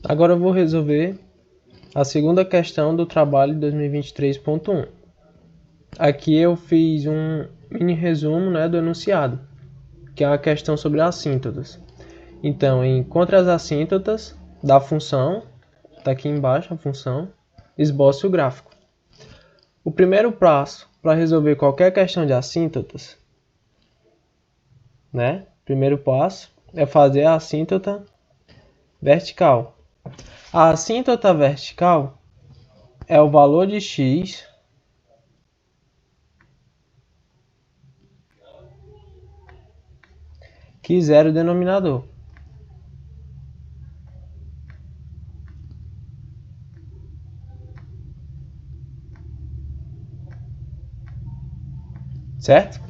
Agora eu vou resolver a segunda questão do trabalho 2023.1. Aqui eu fiz um mini resumo, do enunciado, que é uma questão sobre assíntotas. Então, encontre as assíntotas da função, está aqui embaixo a função, esboce o gráfico. O primeiro passo para resolver qualquer questão de assíntotas, primeiro passo é fazer a assíntota vertical. A assíntota vertical é o valor de x que zera o denominador. Certo?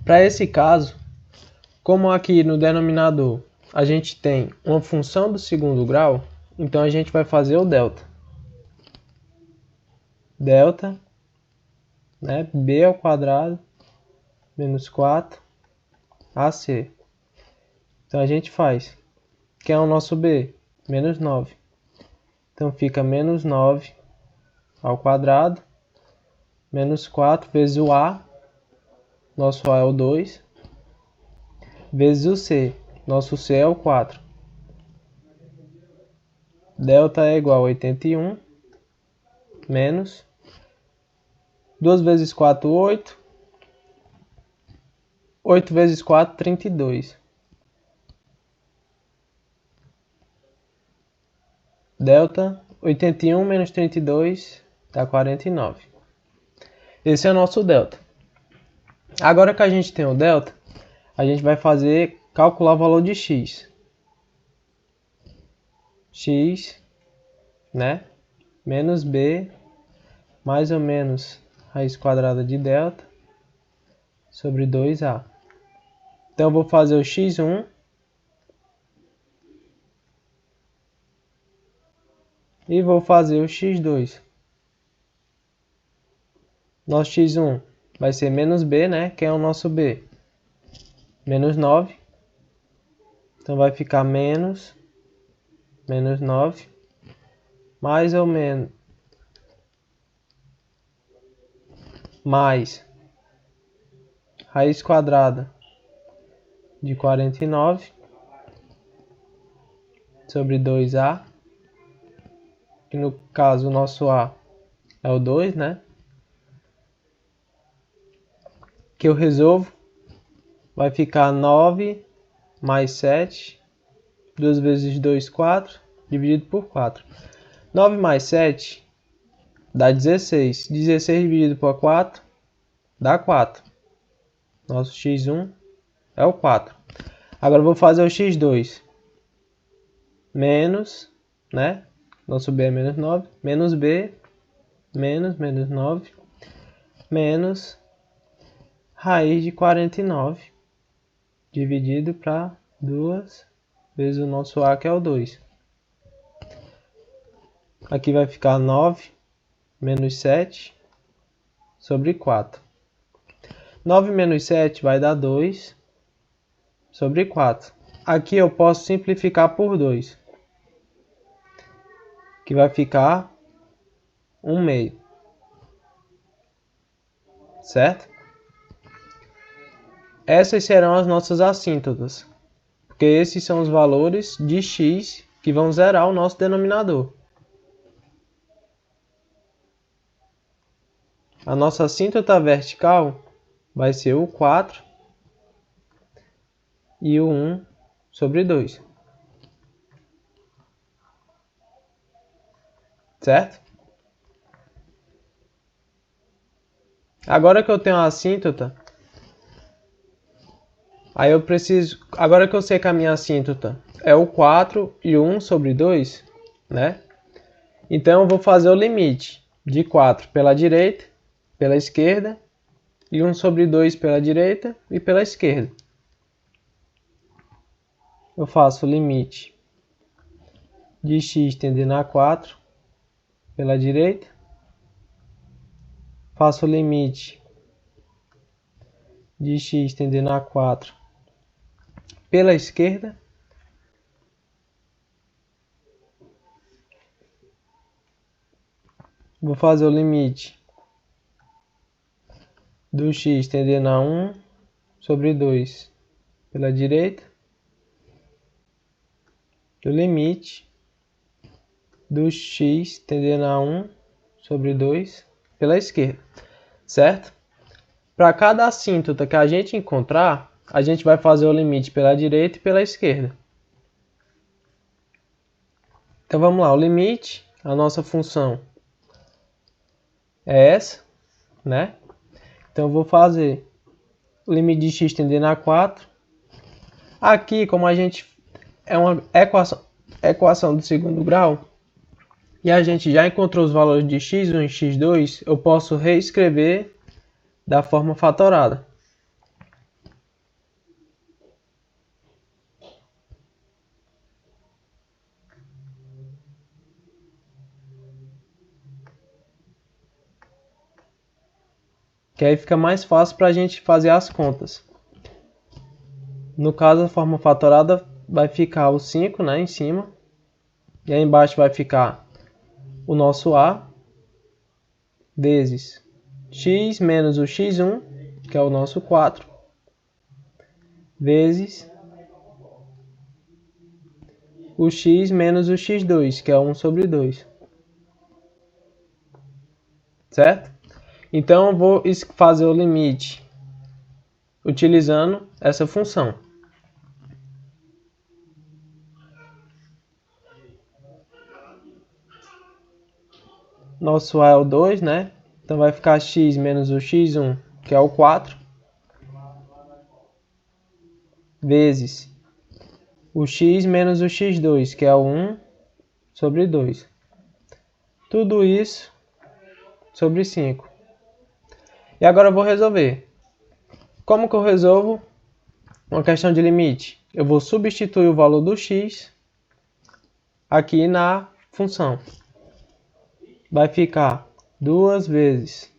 Para esse caso, como aqui no denominador a gente tem uma função do segundo grau, então a gente vai fazer o delta. Delta, b ao quadrado menos 4 AC. Então a gente faz, que é o nosso b? Menos 9. Então fica menos 9 ao quadrado menos 4 vezes o a, nosso a é o 2, vezes o c, nosso c é o 4. Delta é igual a 81 menos 2 vezes 4, 8. 8 vezes 4, 32. Delta, 81 menos 32 dá 49. Esse é o nosso delta. Agora que a gente tem o delta, a gente vai calcular o valor de x. X, menos b, mais ou menos raiz quadrada de delta, sobre 2a. Então eu vou fazer o x1 e vou fazer o x2. Nosso x1 vai ser menos b, que é o nosso b, menos 9. Então vai ficar menos 9, mais ou menos, mais raiz quadrada de 49 sobre 2a, que no caso o nosso a é o 2, que eu resolvo, vai ficar 9 mais 7, 2 vezes 2, 4, dividido por 4. 9 mais 7 dá 16. 16 dividido por 4 dá 4. Nosso x1 é o 4. Agora eu vou fazer o x2. Menos, nosso b é menos 9. Menos b, menos 9. Menos raiz de 49. Dividido para 2 vezes o nosso a, que é o 2. Aqui vai ficar 9 menos 7 sobre 4. 9 menos 7 vai dar 2 sobre 4. Aqui eu posso simplificar por 2, que vai ficar 1 meio. Certo? Essas serão as nossas assíntotas, porque esses são os valores de x que vão zerar o nosso denominador. A nossa assíntota vertical vai ser o 4 e o 1 sobre 2. Certo? Agora que eu tenho a assíntota, aí eu preciso, agora que eu sei que a minha assíntota é o 4 e o 1 sobre 2, então eu vou fazer o limite de 4 pela direita, pela esquerda, e 1 sobre 2 pela direita e pela esquerda. Eu faço o limite de x tendendo a 4 pela direita. Faço o limite de x tendendo a 4 pela esquerda. Vou fazer o limite do x tendendo a 1 sobre 2 pela direita, do limite do x tendendo a 1 sobre 2 pela esquerda, certo? Para cada assíntota que a gente encontrar, a gente vai fazer o limite pela direita e pela esquerda. Então vamos lá, o limite, a nossa função é essa, né? Então eu vou fazer o limite de x tendendo a 4. Aqui, como a gente é uma equação do segundo grau, e a gente já encontrou os valores de x1 e x2, eu posso reescrever da forma fatorada. Que aí fica mais fácil para a gente fazer as contas. No caso, a forma fatorada vai ficar o 5, né, em cima. E aí embaixo vai ficar o nosso A vezes x menos o x1, que é o nosso 4, vezes o x menos o x2, que é 1 sobre 2. Certo? Então eu vou fazer o limite utilizando essa função. Nosso A é o 2, né? Então vai ficar x menos o x1, que é o 4, vezes o x menos o x2, que é o 1 sobre 2. Tudo isso sobre 5. E agora eu vou resolver. Como que eu resolvo uma questão de limite? Eu vou substituir o valor do x aqui na função. Vai ficar 2 vezes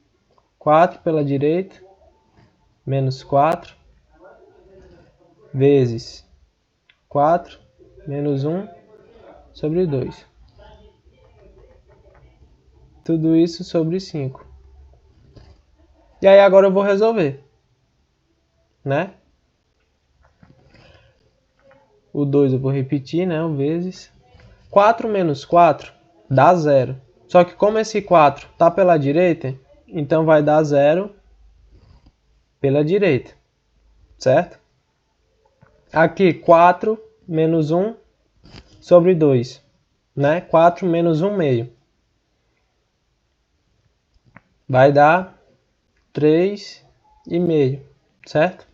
4 pela direita, menos 4, vezes 4, menos 1, sobre 2. Tudo isso sobre 5. E aí agora eu vou resolver, né? O 2 eu vou repetir, né? O vezes 4 menos 4 dá 0. Só que como esse 4 está pela direita, então vai dar 0 pela direita, certo? Aqui 4 menos 1 sobre 2, né? 4 menos 1 meio. Vai dar 3,5, certo?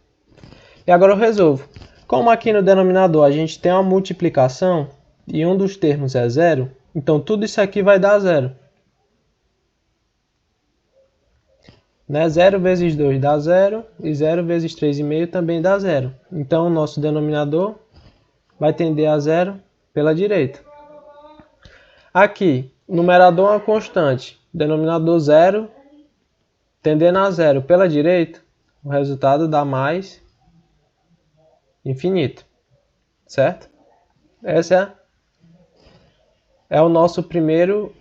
E agora eu resolvo. Como aqui no denominador a gente tem uma multiplicação e um dos termos é 0, então tudo isso aqui vai dar 0. Né? 0 vezes 2 dá 0 e 0 vezes 3,5 também dá 0. Então o nosso denominador vai tender a 0 pela direita. Aqui, numerador é uma constante, denominador 0, tendendo a 0 pela direita, o resultado dá mais infinito, certo? Esse é o nosso primeiro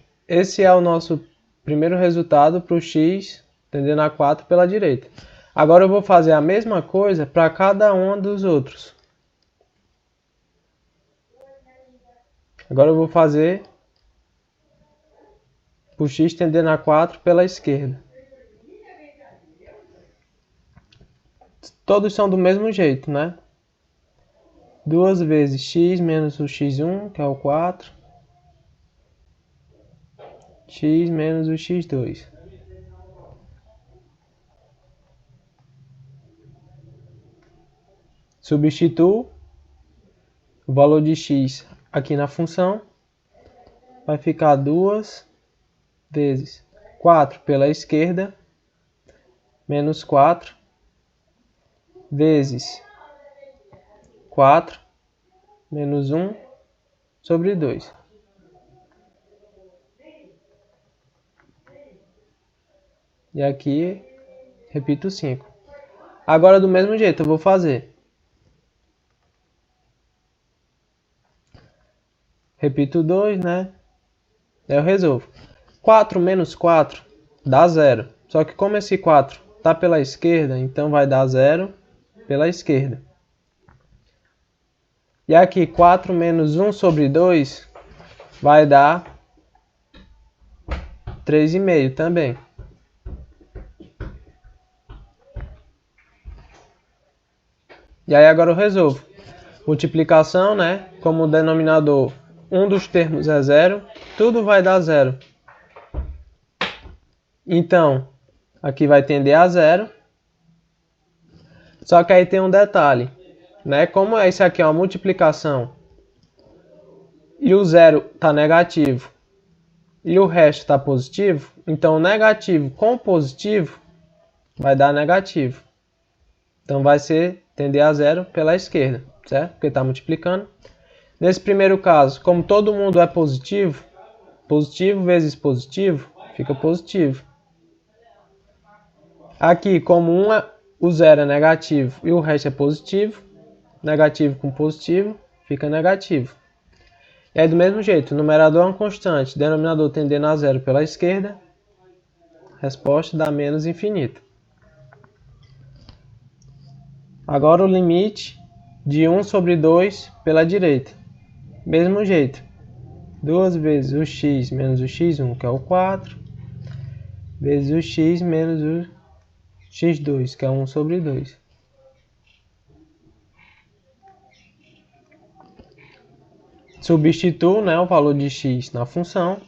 resultado para o x tendendo a 4 pela direita. Agora eu vou fazer a mesma coisa para cada um dos outros. Agora eu vou fazer o x tendendo a 4 pela esquerda. Todos são do mesmo jeito, né? 2 vezes x menos o x1, que é o 4. X menos o x2. Substituo o valor de x aqui na função. Vai ficar 2 vezes 4 pela esquerda, menos 4, vezes 4, menos 1, sobre 2. E aqui, repito 5. Agora, do mesmo jeito, eu vou fazer. Repito 2, né? Aí eu resolvo. 4 menos 4 dá 0. Só que como esse 4 está pela esquerda, então vai dar 0 pela esquerda. E aqui 4 menos 1 sobre 2 vai dar 3,5 também. E aí agora eu resolvo. Multiplicação, né? Como o denominador, um dos termos é 0, tudo vai dar 0. Então, aqui vai tender a 0. Só que aí tem um detalhe, né? Como esse aqui é uma multiplicação e o 0 está negativo e o resto está positivo, então negativo com positivo vai dar negativo. Então vai ser tender a 0 pela esquerda, certo? Porque está multiplicando. Nesse primeiro caso, como todo mundo é positivo, positivo vezes positivo, fica positivo. Aqui, como o 0 é negativo e o resto é positivo, negativo com positivo, fica negativo. E aí do mesmo jeito, o numerador é uma constante, denominador tendendo a 0 pela esquerda, resposta dá menos infinito. Agora o limite de 1 sobre 2 pela direita. Mesmo jeito, 2 vezes o x menos o x1, que é o 4, vezes o x menos o x2, que é 1 sobre 2. Substituo, né, o valor de x na função.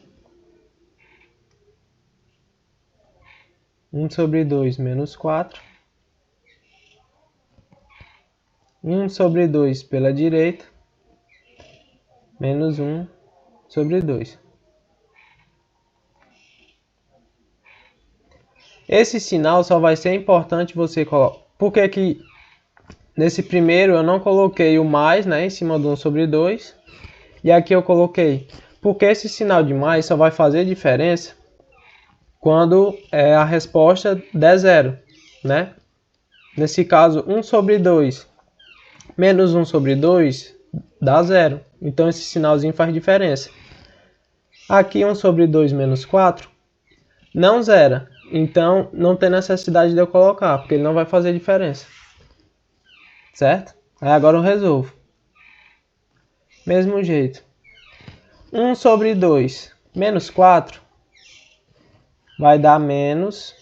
1 sobre 2 menos 4. 1 sobre 2 pela direita, menos 1 sobre 2. Esse sinal só vai ser importante você colocar. Por que que nesse primeiro eu não coloquei o mais, né, em cima do 1 sobre 2? E aqui eu coloquei. Porque esse sinal de mais só vai fazer diferença quando a resposta der 0, né? Nesse caso, 1 sobre 2 menos 1 sobre 2 dá 0. Então esse sinalzinho faz diferença. Aqui 1 sobre 2 menos 4 não zera. Então não tem necessidade de eu colocar, porque ele não vai fazer diferença. Certo? Aí agora eu resolvo. Mesmo jeito. 1 sobre 2 menos 4 vai dar menos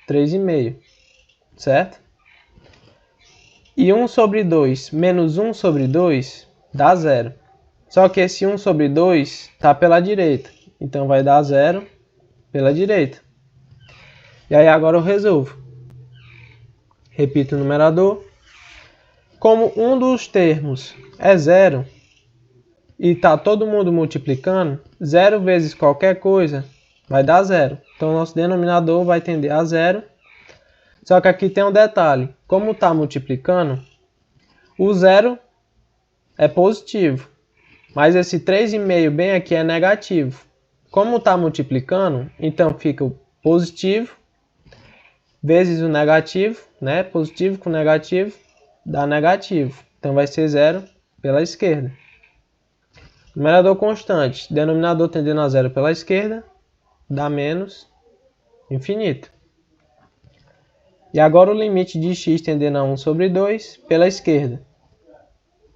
3,5. Certo? E 1 sobre 2 menos 1 sobre 2 dá 0. Só que esse 1 sobre 2 está pela direita. Então vai dar 0 pela direita. E aí agora eu resolvo. Repito o numerador. Como um dos termos é 0 e está todo mundo multiplicando, 0 vezes qualquer coisa vai dar 0. Então nosso denominador vai tender a 0. Só que aqui tem um detalhe. Como está multiplicando, o 0 é positivo. Mas esse 3,5 bem aqui é negativo. Como está multiplicando, então fica o positivo vezes o negativo, né? Positivo com negativo dá negativo. Então vai ser 0 pela esquerda. Numerador constante, denominador tendendo a 0 pela esquerda, dá menos infinito. E agora o limite de x tendendo a 1 sobre 2 pela esquerda.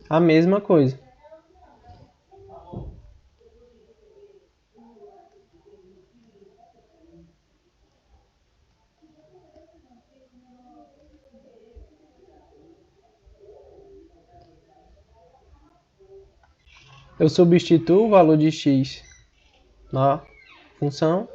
A mesma coisa. Eu substituo o valor de x na função.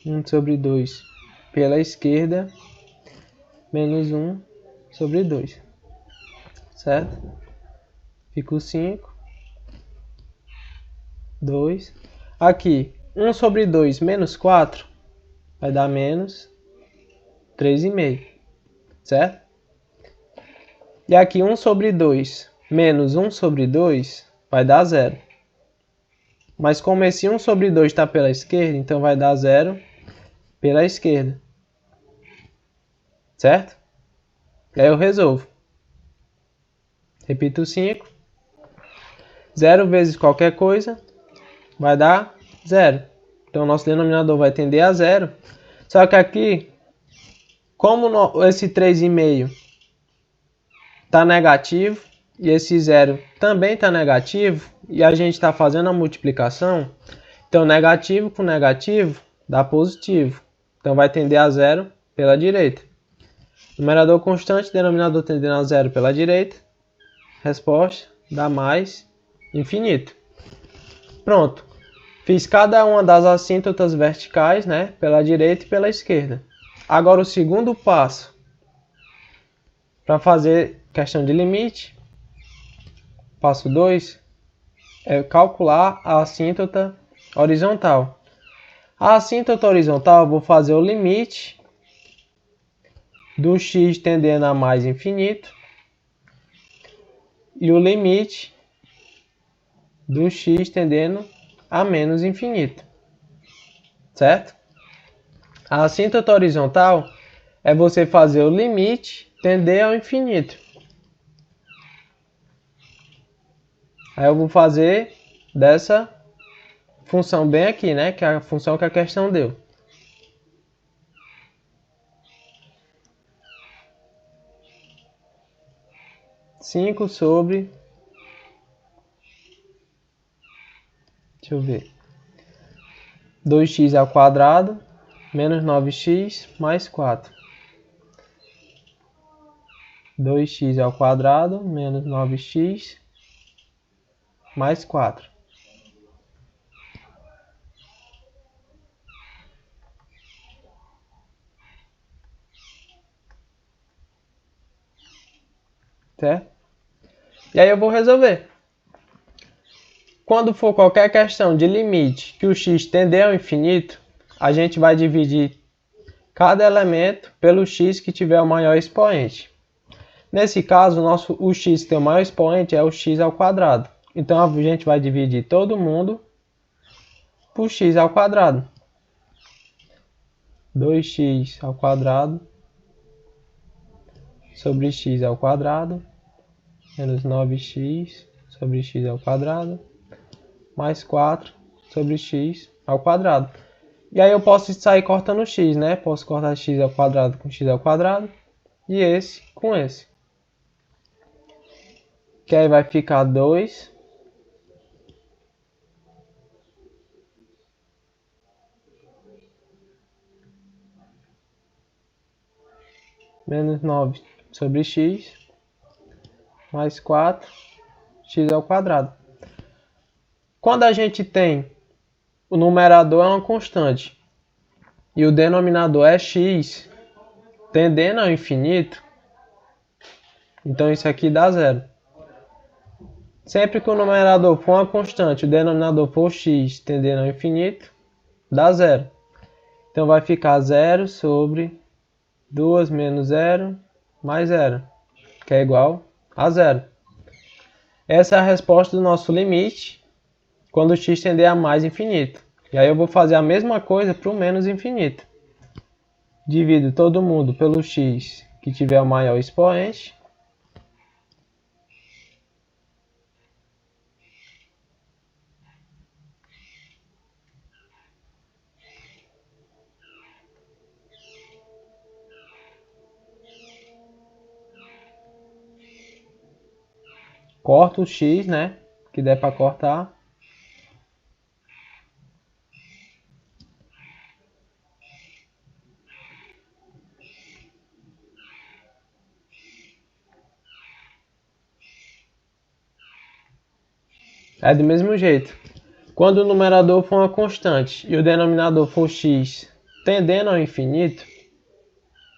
Um sobre 2 pela esquerda, menos 1 sobre 2. Certo? Fica o 5. 2. Aqui, 1 sobre 2 menos 4 vai dar menos 3,5. Certo? E aqui 1 sobre 2 menos 1 sobre 2 vai dar 0. Mas como esse 1 sobre 2 está pela esquerda, então vai dar 0 pela esquerda. certo? E aí eu resolvo. Repito 5. 0 vezes qualquer coisa vai dar 0. Então, o nosso denominador vai tender a 0. Só que aqui, como esse 3,5 está negativo e esse 0 também está negativo, e a gente está fazendo a multiplicação, então negativo com negativo dá positivo. Então, vai tender a 0 pela direita. Numerador constante, denominador tendendo a 0 pela direita. Resposta dá mais infinito. Pronto. Fiz cada uma das assíntotas verticais, né, pela direita e pela esquerda. Agora o segundo passo para fazer questão de limite, passo 2, é calcular a assíntota horizontal. A assíntota horizontal eu vou fazer o limite do x tendendo a mais infinito e o limite do x tendendo a menos infinito, certo? A assíntota horizontal é você fazer o limite tender ao infinito. Aí eu vou fazer dessa função bem aqui, né? Que é a função que a questão deu. Cinco sobre... Deixa eu ver. 2x ao quadrado menos 9x mais 4. 2x ao quadrado menos 9x mais 4. Certo? E aí eu vou resolver. Quando for qualquer questão de limite que o x tender ao infinito, a gente vai dividir cada elemento pelo x que tiver o maior expoente. Nesse caso, o x que tem o maior expoente é o x ao quadrado. Então a gente vai dividir todo mundo por x ao quadrado. 2x ao quadrado sobre x ao quadrado menos 9x sobre x ao quadrado mais 4 sobre x ao quadrado. E aí eu posso sair cortando x, né? Posso cortar x ao quadrado com x ao quadrado e esse com esse. Que aí vai ficar 2 menos 9 sobre x mais 4 x ao quadrado. Quando a gente tem o numerador é uma constante e o denominador é x tendendo ao infinito, então isso aqui dá 0. Sempre que o numerador for uma constante, o denominador for x tendendo ao infinito, dá 0. Então vai ficar 0 sobre 2 menos 0 mais 0, que é igual a 0. Essa é a resposta do nosso limite quando x tender a mais infinito. E aí eu vou fazer a mesma coisa para o menos infinito. Divido todo mundo pelo x que tiver o maior expoente. Corto o x, né? Que der para cortar. É do mesmo jeito. Quando o numerador for uma constante e o denominador for x tendendo ao infinito,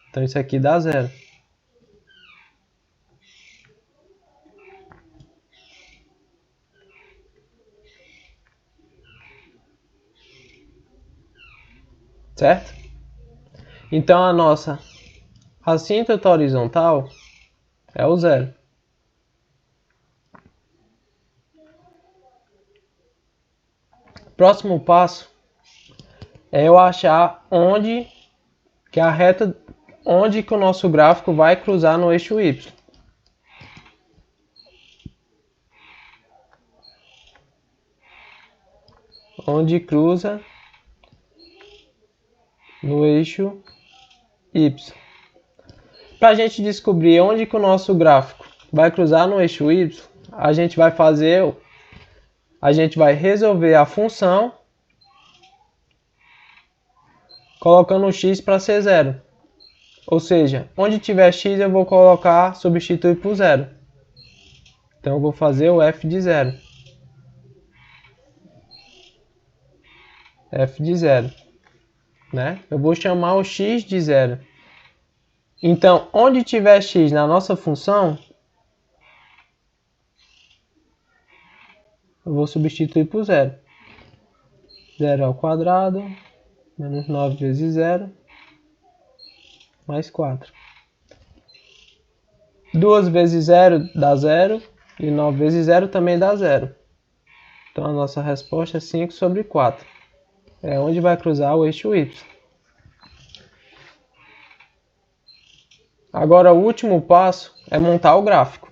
então isso aqui dá 0. Certo? Então a nossa assíntota horizontal é o 0. Próximo passo é eu achar onde que a reta onde que o nosso gráfico vai cruzar no eixo Y. Onde cruza no eixo Y. Para a gente descobrir onde que o nosso gráfico vai cruzar no eixo Y, a gente vai resolver a função colocando o x para ser zero. Ou seja, onde tiver x eu vou substituir por zero. Então eu vou fazer o f de zero. F de zero, né? Eu vou chamar o x de zero. Então, onde tiver x na nossa função, eu vou substituir por zero. 0 ao quadrado, menos 9 vezes 0, mais 4. 2 vezes 0 dá 0, e 9 vezes 0 também dá 0. Então, a nossa resposta é 5 sobre 4. É onde vai cruzar o eixo Y. Agora, o último passo é montar o gráfico.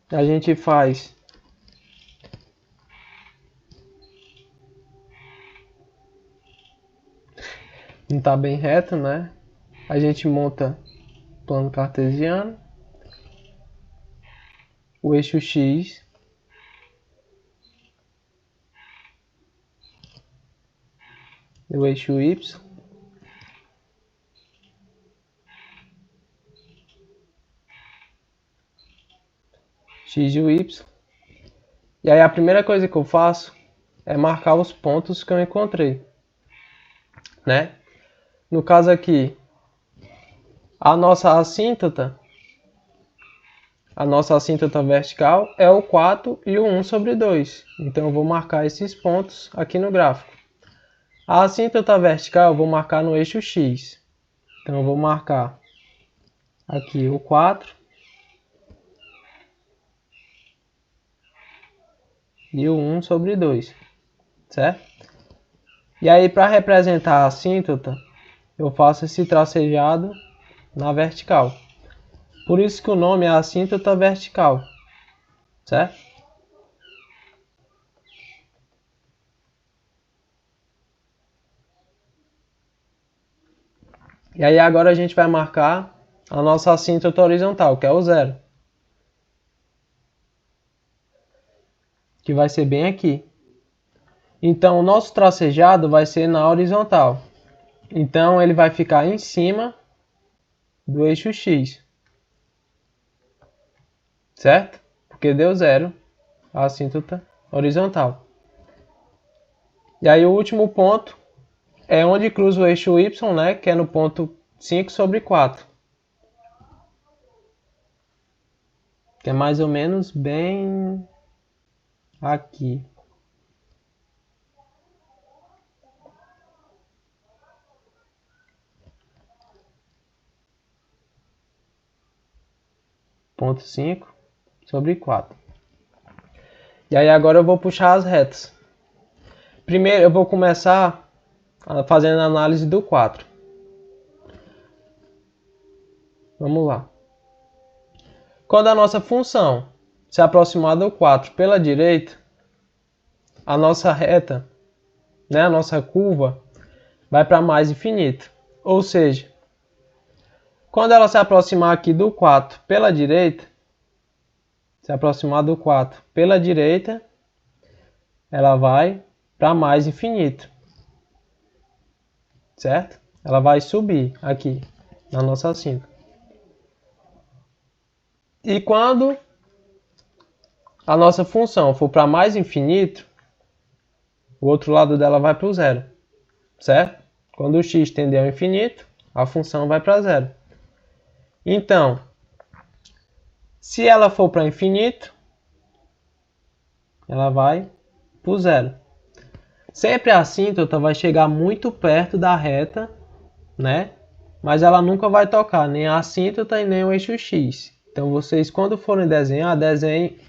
A gente faz não está bem reto, né? A gente monta plano cartesiano, o eixo X, o eixo Y, X e o Y. E aí a primeira coisa que eu faço é marcar os pontos que eu encontrei, né? No caso aqui, a nossa assíntota vertical é o 4 e o 1 sobre 2. Então eu vou marcar esses pontos aqui no gráfico. A assíntota vertical eu vou marcar no eixo X. Então eu vou marcar aqui o 4 e o 1 sobre 2, certo? E aí, para representar a assíntota, eu faço esse tracejado na vertical. Por isso que o nome é assíntota vertical, certo? E aí agora a gente vai marcar a nossa assíntota horizontal, que é o 0. Que vai ser bem aqui. Então o nosso tracejado vai ser na horizontal. Então ele vai ficar em cima do eixo X. Certo? Porque deu 0 a assíntota horizontal. E aí o último ponto é onde cruza o eixo Y, né? Que é no ponto 5 sobre 4. Que é mais ou menos bem aqui. Ponto 5 sobre 4. E aí agora eu vou puxar as retas. Primeiro eu vou começar fazendo a análise do 4. Vamos lá. Quando a nossa função se aproximar do 4 pela direita, a nossa reta, né, a nossa curva, vai para mais infinito. Ou seja, quando ela se aproximar aqui do 4 pela direita, ela vai para mais infinito. Certo? Ela vai subir aqui na nossa assíntota. E quando a nossa função for para mais infinito, o outro lado dela vai para o zero. Certo? Quando o x tender ao infinito, a função vai para zero. Então, se ela for para infinito, ela vai para o zero. Sempre a assíntota vai chegar muito perto da reta, né? Mas ela nunca vai tocar nem a assíntota e nem o eixo X. Então vocês, quando forem desenhar, desenhem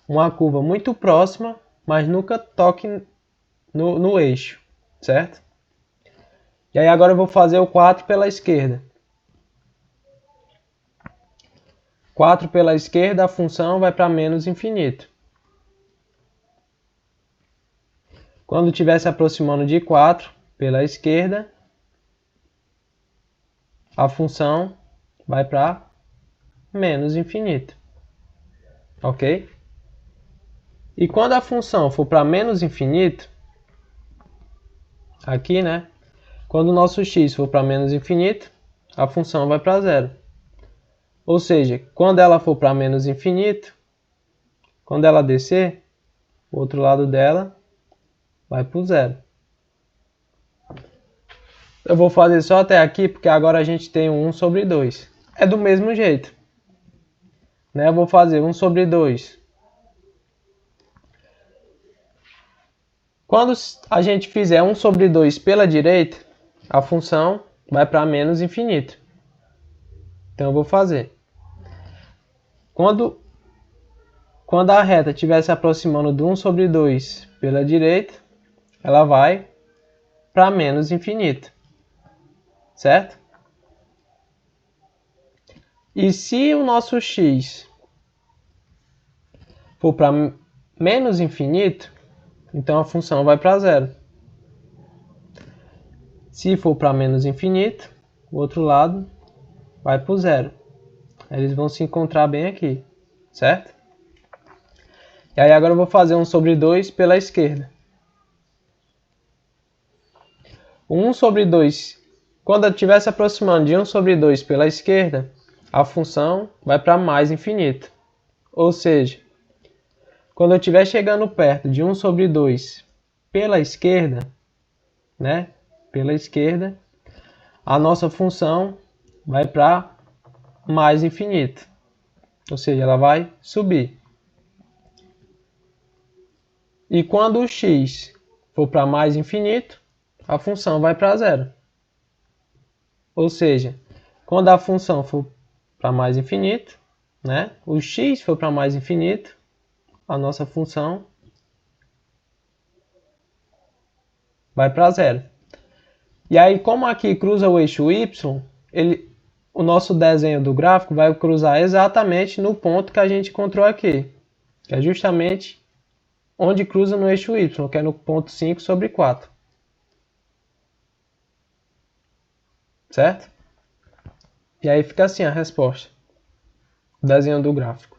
uma curva muito próxima, mas nunca toque no eixo, certo? E aí agora eu vou fazer o 4 pela esquerda. 4 pela esquerda, a função vai para menos infinito. Quando estiver se aproximando de 4 pela esquerda, a função vai para menos infinito. Ok? E quando a função for para menos infinito, aqui, né? Quando o nosso x for para menos infinito, a função vai para zero. Ou seja, quando ela for para menos infinito, quando ela descer, o outro lado dela vai para o zero. Eu vou fazer só até aqui, porque agora a gente tem um 1 sobre 2. É do mesmo jeito. Né? Eu vou fazer 1 sobre 2. Quando a gente fizer 1 sobre 2 pela direita, a função vai para menos infinito. Então eu vou fazer. Quando a reta estiver se aproximando do 1 sobre 2 pela direita, ela vai para menos infinito. Certo? E se o nosso x for para menos infinito, então a função vai para zero. Se for para menos infinito, o outro lado vai para o zero. Eles vão se encontrar bem aqui, certo? E aí agora eu vou fazer 1 sobre 2 pela esquerda. O 1 sobre 2, quando eu estiver se aproximando de 1 sobre 2 pela esquerda, a função vai para mais infinito. Ou seja, quando eu estiver chegando perto de 1 sobre 2 pela esquerda, né? Pela esquerda, a nossa função vai para mais infinito. Ou seja, ela vai subir. E quando o x for para mais infinito, a função vai para zero. Ou seja, quando a função for para mais infinito, né? O x for para mais infinito, a nossa função vai para zero. E aí, como aqui cruza o eixo y, o nosso desenho do gráfico vai cruzar exatamente no ponto que a gente encontrou aqui, que é justamente onde cruza no eixo y, que é no ponto 5 sobre 4. Certo? E aí fica assim a resposta, o desenho do gráfico.